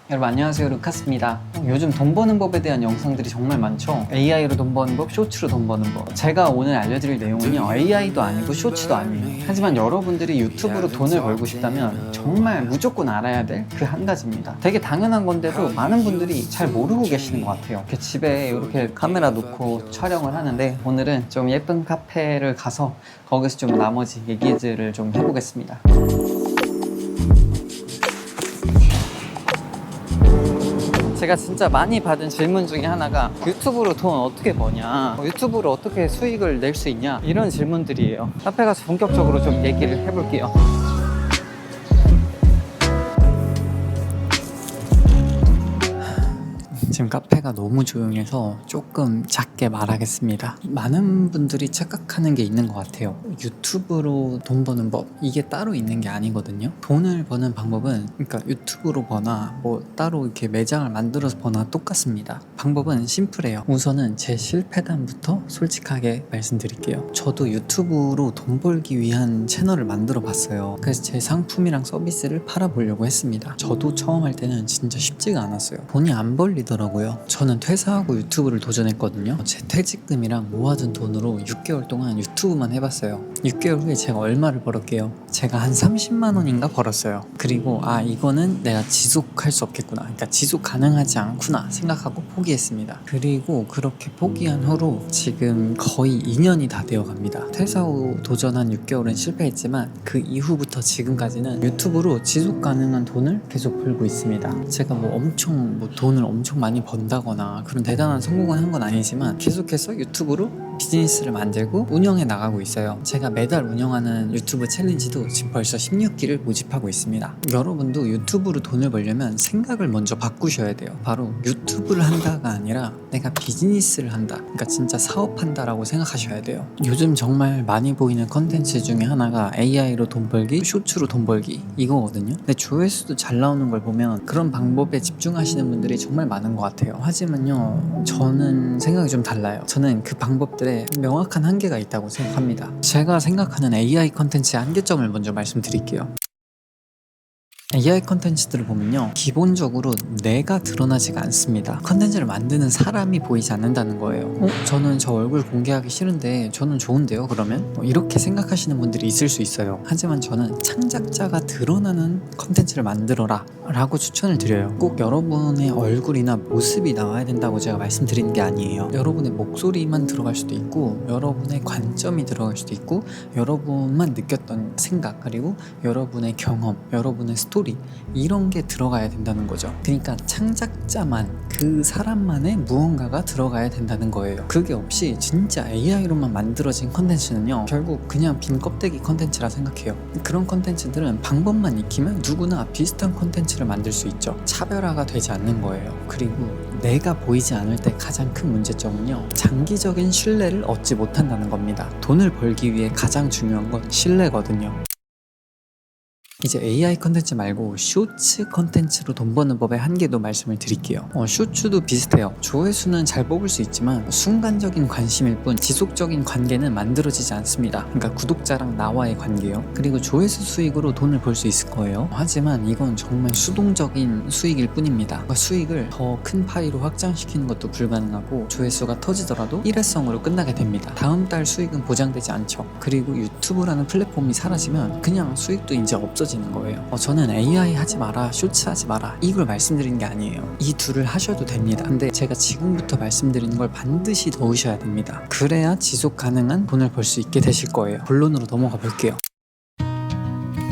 여러분 안녕하세요, 루카스입니다. 요즘 돈 버는 법에 대한 영상들이 정말 많죠. AI로 돈 버는 법, 쇼츠로 돈 버는 법. 제가 오늘 알려드릴 내용은요, AI도 아니고 쇼츠도 아니에요. 하지만 여러분들이 유튜브로 돈을 벌고 싶다면 정말 무조건 알아야 될 그 한 가지입니다. 되게 당연한 건데도 많은 분들이 잘 모르고 계시는 것 같아요. 이렇게 집에 이렇게 카메라 놓고 촬영을 하는데, 오늘은 좀 예쁜 카페를 가서 거기서 좀 나머지 얘기들을 좀 해보겠습니다. 제가 진짜 많이 받은 질문 중에 하나가 유튜브로 돈 어떻게 버냐, 유튜브로 어떻게 수익을 낼 수 있냐, 이런 질문들이에요. 카페 가서 본격적으로 좀 얘기를 해볼게요. 지금 카페가 너무 조용해서 조금 작게 말하겠습니다. 많은 분들이 착각하는 게 있는 것 같아요. 유튜브로 돈 버는 법, 이게 따로 있는 게 아니거든요. 돈을 버는 방법은, 그러니까 유튜브로 버나 뭐 따로 이렇게 매장을 만들어서 버나 똑같습니다. 방법은 심플해요. 우선은 제 실패담부터 솔직하게 말씀드릴게요. 저도 유튜브로 돈 벌기 위한 채널을 만들어 봤어요. 그래서 제 상품이랑 서비스를 팔아보려고 했습니다. 저도 처음 할 때는 진짜 쉽지가 않았어요. 돈이 안 벌리더라고요. 저는 퇴사하고 유튜브를 도전했거든요. 제 퇴직금이랑 모아둔 돈으로 6개월 동안 유튜브만 해봤어요. 6개월 후에 제가 얼마를 벌었게요? 제가 한 30만 원인가 벌었어요. 그리고 이거는 내가 지속할 수 없겠구나, 그러니까 지속 가능하지 않구나 생각하고 포기했습니다. 그리고 그렇게 포기한 후로 지금 거의 2년이 다 되어 갑니다. 퇴사 후 도전한 6개월은 실패했지만 그 이후부터 지금까지는 유튜브로 지속 가능한 돈을 계속 벌고 있습니다. 제가 돈을 엄청 많이 번다거나 그런 대단한 성공을 한 건 아니지만 계속해서 유튜브로 비즈니스를 만들고 운영해 나가고 있어요. 제가 매달 운영하는 유튜브 챌린지도 지금 벌써 16기를 모집하고 있습니다. 여러분도 유튜브로 돈을 벌려면 생각을 먼저 바꾸셔야 돼요. 바로 유튜브를 한다가 아니라 내가 비즈니스를 한다, 그러니까 진짜 사업한다라고 생각하셔야 돼요. 요즘 정말 많이 보이는 컨텐츠 중에 하나가 AI로 돈 벌기, 쇼츠로 돈 벌기, 이거거든요. 근데 조회수도 잘 나오는 걸 보면 그런 방법에 집중하시는 분들이 정말 많은 것 같아요. 하지만요, 저는 생각이 좀 달라요. 저는 그 방법들에 명확한 한계가 있다고 생각합니다. 제가 생각하는 AI 컨텐츠의 한계점을 먼저 말씀드릴게요. AI 컨텐츠들을 보면요, 기본적으로 내가 드러나지가 않습니다. 컨텐츠를 만드는 사람이 보이지 않는다는 거예요. 저는 저 얼굴 공개하기 싫은데 저는 좋은데요 그러면? 이렇게 생각하시는 분들이 있을 수 있어요. 하지만 저는 창작자가 드러나는 컨텐츠를 만들어라 라고 추천을 드려요. 꼭 여러분의 얼굴이나 모습이 나와야 된다고 제가 말씀드리는 게 아니에요. 여러분의 목소리만 들어갈 수도 있고, 여러분의 관점이 들어갈 수도 있고, 여러분만 느꼈던 생각, 그리고 여러분의 경험, 여러분의 스토리, 이런 게 들어가야 된다는 거죠. 그러니까 창작자만, 그 사람만의 무언가가 들어가야 된다는 거예요. 그게 없이 진짜 AI로만 만들어진 컨텐츠는요, 결국 그냥 빈 껍데기 컨텐츠라 생각해요. 그런 컨텐츠들은 방법만 익히면 누구나 비슷한 컨텐츠를 만들 수 있죠. 차별화가 되지 않는 거예요. 그리고 내가 보이지 않을 때 가장 큰 문제점은요, 장기적인 신뢰를 얻지 못한다는 겁니다. 돈을 벌기 위해 가장 중요한 건 신뢰거든요. 이제 AI 컨텐츠 말고 쇼츠 컨텐츠로 돈 버는 법의 한계도 말씀을 드릴게요. 쇼츠도 비슷해요. 조회수는 잘 뽑을 수 있지만 순간적인 관심일 뿐 지속적인 관계는 만들어지지 않습니다. 그러니까 구독자랑 나와의 관계요. 그리고 조회수 수익으로 돈을 벌 수 있을 거예요. 하지만 이건 정말 수동적인 수익일 뿐입니다. 그러니까 수익을 더 큰 파이로 확장시키는 것도 불가능하고, 조회수가 터지더라도 일회성으로 끝나게 됩니다. 다음 달 수익은 보장되지 않죠. 그리고 유튜브라는 플랫폼이 사라지면 그냥 수익도 이제 없어지는 거예요. 저는 AI 하지 마라, 쇼츠 하지 마라, 이걸 말씀드리는 게 아니에요. 이 둘을 하셔도 됩니다. 근데 제가 지금부터 말씀드리는 걸 반드시 넣으셔야 됩니다. 그래야 지속 가능한 돈을 벌 수 있게 되실 거예요. 본론으로 넘어가 볼게요.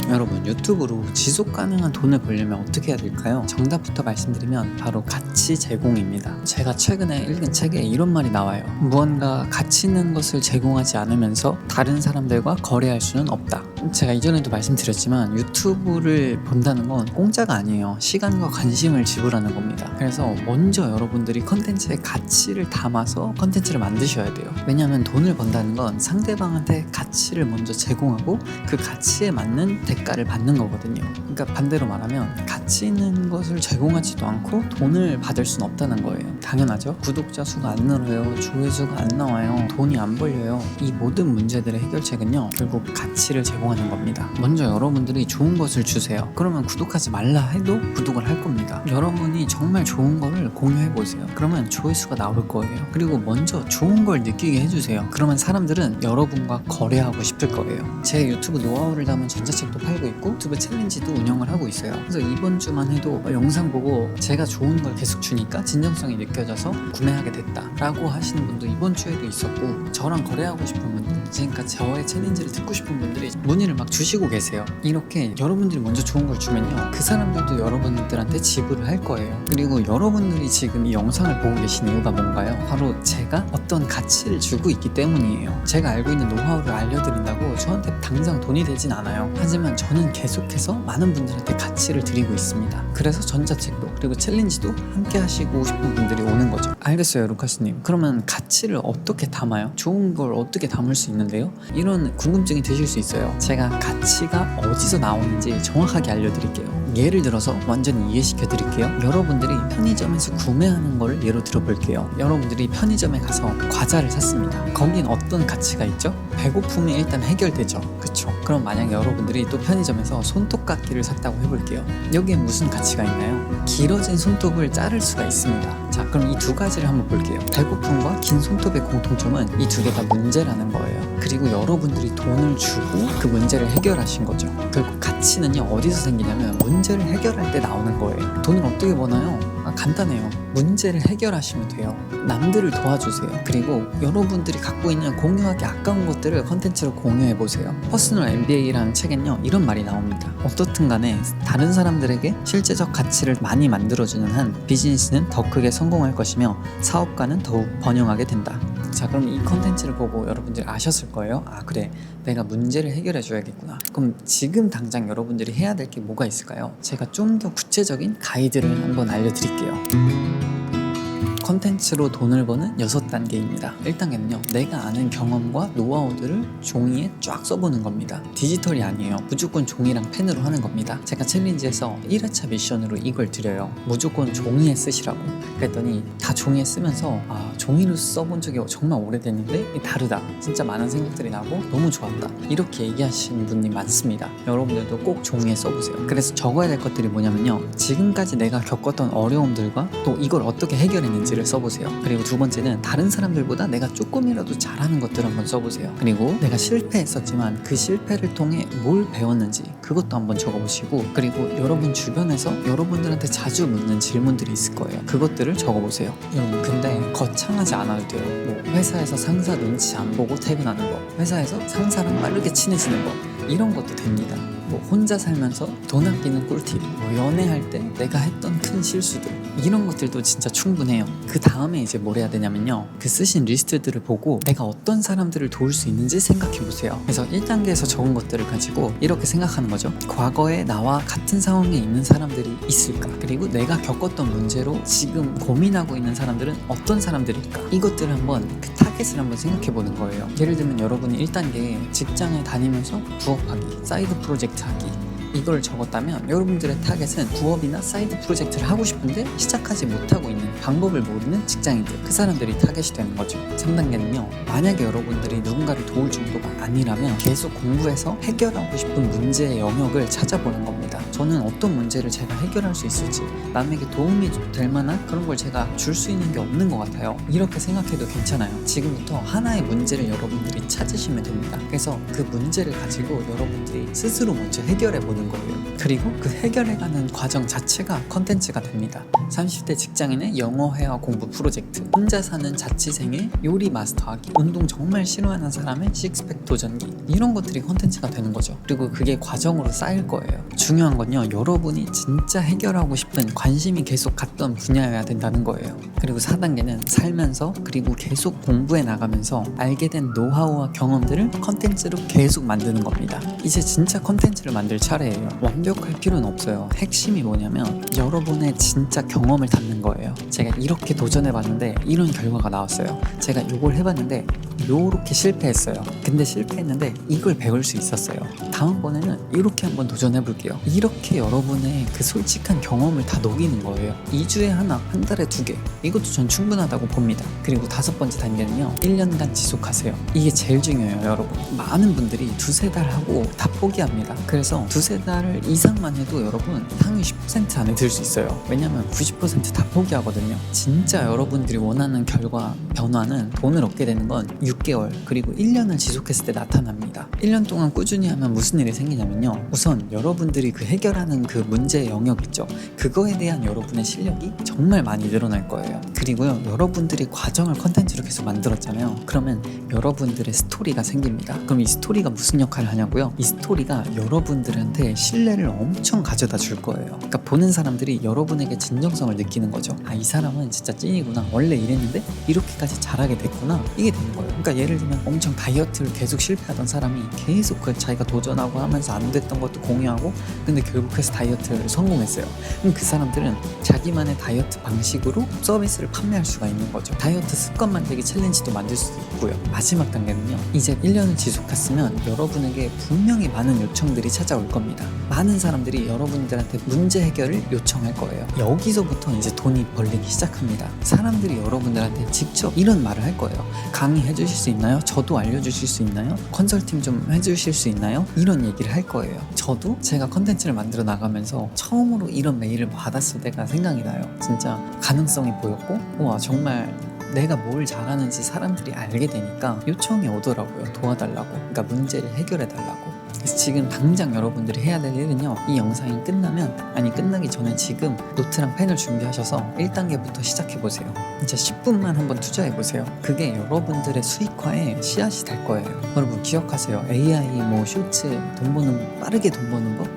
여러분, 유튜브로 지속 가능한 돈을 벌려면 어떻게 해야 될까요? 정답부터 말씀드리면 바로 가치 제공입니다. 제가 최근에 읽은 책에 이런 말이 나와요. 무언가 가치 있는 것을 제공하지 않으면서 다른 사람들과 거래할 수는 없다. 제가 이전에도 말씀드렸지만 유튜브를 본다는 건 공짜가 아니에요. 시간과 관심을 지불하는 겁니다. 그래서 먼저 여러분들이 컨텐츠의 가치를 담아서 컨텐츠를 만드셔야 돼요. 왜냐하면 돈을 번다는 건 상대방한테 가치를 먼저 제공하고 그 가치에 맞는 대가를 받는 거거든요. 그러니까 반대로 말하면 가치 있는 것을 제공하지도 않고 돈을 받을 수는 없다는 거예요. 당연하죠. 구독자 수가 안 늘어요, 조회수가 안 나와요, 돈이 안 벌려요. 이 모든 문제들의 해결책은요, 결국 가치를 제공 제공하는 겁니다. 먼저 여러분들이 좋은 것을 주세요. 그러면 구독하지 말라 해도 구독을 할 겁니다. 여러분이 정말 좋은 거를 공유해보세요. 그러면 조회수가 나올 거예요. 그리고 먼저 좋은 걸 느끼게 해주세요. 그러면 사람들은 여러분과 거래하고 싶을 거예요. 제 유튜브 노하우를 담은 전자책도 팔고 있고 유튜브 챌린지도 운영을 하고 있어요. 그래서 이번 주만 해도 영상 보고 제가 좋은 걸 계속 주니까 진정성이 느껴져서 구매하게 됐다 라고 하시는 분도 이번 주에도 있었고, 저랑 거래하고 싶은 분들, 지금까지 저의 챌린지를 듣고 싶은 분들이 문의를 막 주시고 계세요. 이렇게 여러분들이 먼저 좋은 걸 주면요, 그 사람들도 여러분들한테 지불을 할 거예요. 그리고 여러분들이 지금 이 영상을 보고 계신 이유가 뭔가요? 바로 제가 어떤 가치를 주고 있기 때문이에요. 제가 알고 있는 노하우를 알려드린다고 저한테 당장 돈이 되진 않아요. 하지만 저는 계속해서 많은 분들한테 가치를 드리고 있습니다. 그래서 전자책도 그리고 챌린지도 함께 하시고 싶은 분들이 오는 거죠. 알겠어요, 루카스님. 그러면 가치를 어떻게 담아요? 좋은 걸 어떻게 담을 수 있는데요? 이런 궁금증이 드실 수 있어요. 제가 가치가 어디서 나오는지 정확하게 알려드릴게요. 예를 들어서 완전히 이해시켜 드릴게요. 여러분들이 편의점에서 구매하는 걸 예로 들어볼게요. 여러분들이 편의점에 가서 과자를 샀습니다. 거긴 어떤 가치가 있죠? 배고픔이 일단 해결되죠. 그쵸? 그럼 만약에 여러분들이 또 편의점에서 손톱깎이를 샀다고 해볼게요. 여기에 무슨 가치가 있나요? 길어진 손톱을 자를 수가 있습니다. 자, 그럼 이 두 가지를 한번 볼게요. 배고픔과 긴 손톱의 공통점은 이 두 개 다 문제라는 거예요. 그리고 여러분들이 돈을 주고 그 문제를 해결하신 거죠. 결국 가치는요, 어디서 생기냐면 문제를 해결할 때 나오는 거예요. 돈을 어떻게 버나요? 간단해요. 문제를 해결하시면 돼요. 남들을 도와주세요. 그리고 여러분들이 갖고 있는 공유하기 아까운 것들을 컨텐츠로 공유해보세요. 퍼스널 MBA라는 책엔요, 이런 말이 나옵니다. 어떻든 간에 다른 사람들에게 실제적 가치를 많이 만들어주는 한 비즈니스는 더 크게 성공할 것이며 사업가는 더욱 번영하게 된다. 자, 그럼 이 컨텐츠를 보고 여러분들이 아셨을 거예요. 아, 그래, 내가 문제를 해결해 줘야겠구나. 그럼 지금 당장 여러분들이 해야 될 게 뭐가 있을까요? 제가 좀 더 구체적인 가이드를 한번 알려드릴게요. 컨텐츠로 돈을 버는 6단계입니다. 1단계는요, 내가 아는 경험과 노하우들을 종이에 쫙 써보는 겁니다. 디지털이 아니에요. 무조건 종이랑 펜으로 하는 겁니다. 제가 챌린지에서 1회차 미션으로 이걸 드려요. 무조건 종이에 쓰시라고. 그랬더니 다 종이에 쓰면서 종이로 써본 적이 정말 오래됐는데 다르다. 진짜 많은 생각들이 나고 너무 좋았다. 이렇게 얘기하시는 분이 많습니다. 여러분들도 꼭 종이에 써보세요. 그래서 적어야 될 것들이 뭐냐면요, 지금까지 내가 겪었던 어려움들과 또 이걸 어떻게 해결했는지 써보세요. 그리고 두 번째는 다른 사람들보다 내가 조금이라도 잘하는 것들을 한번 써보세요. 그리고 내가 실패했었지만 그 실패를 통해 뭘 배웠는지 그것도 한번 적어보시고, 그리고 여러분 주변에서 여러분들한테 자주 묻는 질문들이 있을 거예요. 그것들을 적어보세요. 여러분, 근데 거창하지 않아도 돼요. 뭐 회사에서 상사 눈치 안 보고 퇴근하는 법, 회사에서 상사랑 빠르게 친해지는 법, 이런 것도 됩니다. 뭐 혼자 살면서 돈 아끼는 꿀팁, 뭐 연애할 때 내가 했던 큰 실수들, 이런 것들도 진짜 충분해요. 그 다음에 이제 뭘 해야 되냐면요, 그 쓰신 리스트들을 보고 내가 어떤 사람들을 도울 수 있는지 생각해 보세요. 그래서 1단계에서 적은 것들을 가지고 이렇게 생각하는 거죠. 과거에 나와 같은 상황에 있는 사람들이 있을까? 그리고 내가 겪었던 문제로 지금 고민하고 있는 사람들은 어떤 사람들일까? 이것들을 한번 그 타겟을 한번 생각해 보는 거예요. 예를 들면 여러분이 1단계에 직장에 다니면서 부업하기, 사이드 프로젝트 하기, 이걸 적었다면 여러분들의 타겟은 부업이나 사이드 프로젝트를 하고 싶은데 시작하지 못하고 있는, 방법을 모르는 직장인들, 그 사람들이 타겟이 되는 거죠. 3단계는요, 만약에 여러분들이 누군가를 도울 정도가 아니라면 계속 공부해서 해결하고 싶은 문제의 영역을 찾아보는 겁니다. 저는 어떤 문제를 제가 해결할 수 있을지, 남에게 도움이 될 만한 그런 걸 제가 줄 수 있는 게 없는 것 같아요. 이렇게 생각해도 괜찮아요. 지금부터 하나의 문제를 여러분들이 찾으시면 됩니다. 그래서 그 문제를 가지고 여러분들이 스스로 먼저 해결해 보는 거예요. 그리고 그 해결해가는 과정 자체가 컨텐츠가 됩니다. 30대 직장인의 영어 회화 공부 프로젝트, 혼자 사는 자취생의 요리 마스터하기, 운동 정말 싫어하는 사람의 식스팩 도전기, 이런 것들이 컨텐츠가 되는 거죠. 그리고 그게 과정으로 쌓일 거예요. 중요한 건요, 여러분이 진짜 해결하고 싶은, 관심이 계속 갔던 분야여야 된다는 거예요. 그리고 4단계는 살면서 그리고 계속 공부해 나가면서 알게 된 노하우와 경험들을 컨텐츠로 계속 만드는 겁니다. 이제 진짜 컨텐츠를 만들 차례예요. 완벽할 필요는 없어요. 핵심이 뭐냐면 여러분의 진짜 경험을 담는 거예요. 제가 이렇게 도전해봤는데 이런 결과가 나왔어요. 제가 이걸 해봤는데 요렇게 실패했어요. 근데 실패했는데 이걸 배울 수 있었어요. 다음번에는 이렇게 한번 도전해볼게요. 이렇게 여러분의 그 솔직한 경험을 다 녹이는 거예요. 2주에 하나, 한 달에 2개. 이것도 전 충분하다고 봅니다. 그리고 5번째 단계는요. 1년간 지속하세요. 이게 제일 중요해요, 여러분. 많은 분들이 2-3달 하고 다 포기합니다. 그래서 2-3달 이상만 해도 여러분 상위 10% 안에 들 수 있어요. 왜냐면 90% 다 포기하거든요. 진짜 여러분들이 원하는 결과, 변화는 돈을 얻게 되는 건 6개월 그리고 1년을 지속했을 때 나타납니다. 1년 동안 꾸준히 하면 무슨 일이 생기냐면요. 우선 여러분들이 그 해결하는 그 문제의 영역 있죠. 그거에 대한 여러분의 실력이 정말 많이 늘어날 거예요. 그리고요, 여러분들이 과정을 컨텐츠로 계속 만들었잖아요. 그러면 여러분들의 스토리가 생깁니다. 그럼 이 스토리가 무슨 역할을 하냐고요? 이 스토리가 여러분들한테 신뢰를 엄청 가져다 줄 거예요. 그러니까 보는 사람들이 여러분에게 진정성을 느끼는 거죠. 아, 이 사람은 진짜 찐이구나. 원래 이랬는데 이렇게까지 잘하게 됐구나. 이게 되는 거예요. 그러니까 예를 들면 엄청 다이어트를 계속 실패하던 사람이 계속 그 자기가 도전하고 하면서 안 됐던 것도 공유하고 근데 결국해서 다이어트를 성공했어요. 그럼 그 사람들은 자기만의 다이어트 방식으로 서비스를 판매할 수가 있는 거죠. 다이어트 습관 만들기 챌린지도 만들 수도 있고요. 마지막 단계는요. 이제 1년을 지속했으면 여러분에게 분명히 많은 요청들이 찾아올 겁니다. 많은 사람들이 여러분들한테 문제 해결을 요청할 거예요. 여기서부터 이제 돈이 벌리기 시작합니다. 사람들이 여러분들한테 직접 이런 말을 할 거예요. 강의 해주실 수 있나요? 저도 알려주실 수 있나요? 컨설팅 좀 해주실 수 있나요? 이런 얘기를 할 거예요. 저도 제가 컨텐츠를 만들어 나가면서 처음으로 이런 메일을 받았을 때가 생각이 나요. 진짜 가능성이 보였고 와 정말 내가 뭘 잘하는지 사람들이 알게 되니까 요청이 오더라고요. 도와달라고. 그러니까 문제를 해결해 달라고. 그래서 지금 당장 여러분들이 해야 될 일은요. 이 영상이 끝나면 끝나기 전에 지금 노트랑 펜을 준비하셔서 1단계부터 시작해보세요. 진짜 10분만 한번 투자해보세요. 그게 여러분들의 수익화에 씨앗이 될 거예요. 여러분 기억하세요. AI 쇼츠 빠르게 돈 버는 법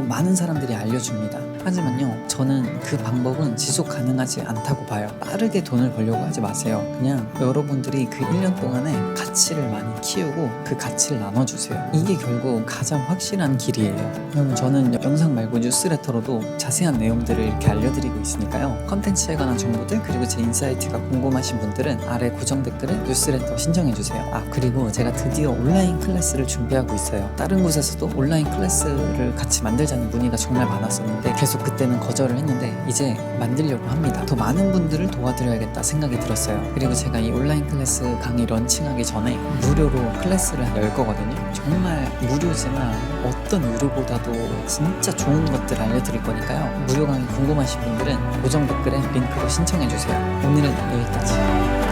많은 사람들이 알려줍니다. 하지만요, 저는 그 방법은 지속 가능하지 않다고 봐요. 빠르게 돈을 벌려고 하지 마세요. 그냥 여러분들이 그 1년 동안에 가치를 많이 키우고 그 가치를 나눠주세요. 이게 결국 가장 확실한 길이에요. 여러분, 저는 영상 말고 뉴스레터로도 자세한 내용들을 이렇게 알려드리고 있으니까요. 컨텐츠에 관한 정보들 그리고 제 인사이트가 궁금하신 분들은 아래 고정 댓글에 뉴스레터 신청해주세요. 아, 그리고 제가 드디어 온라인 클래스를 준비하고 있어요. 다른 곳에서도 온라인 클래스를 같이 만들자는 문의가 정말 많았었는데 계속 그때는 거절을 했는데 이제 만들려고 합니다. 더 많은 분들을 도와드려야겠다 생각이 들었어요. 그리고 제가 이 온라인 클래스 강의 런칭하기 전에 무료로 클래스를 열 거거든요. 정말 무료지만 어떤 유료보다도 진짜 좋은 것들 알려드릴 거니까요. 무료 강의 궁금하신 분들은 고정 댓글에 링크로 신청해주세요. 오늘은 여기까지.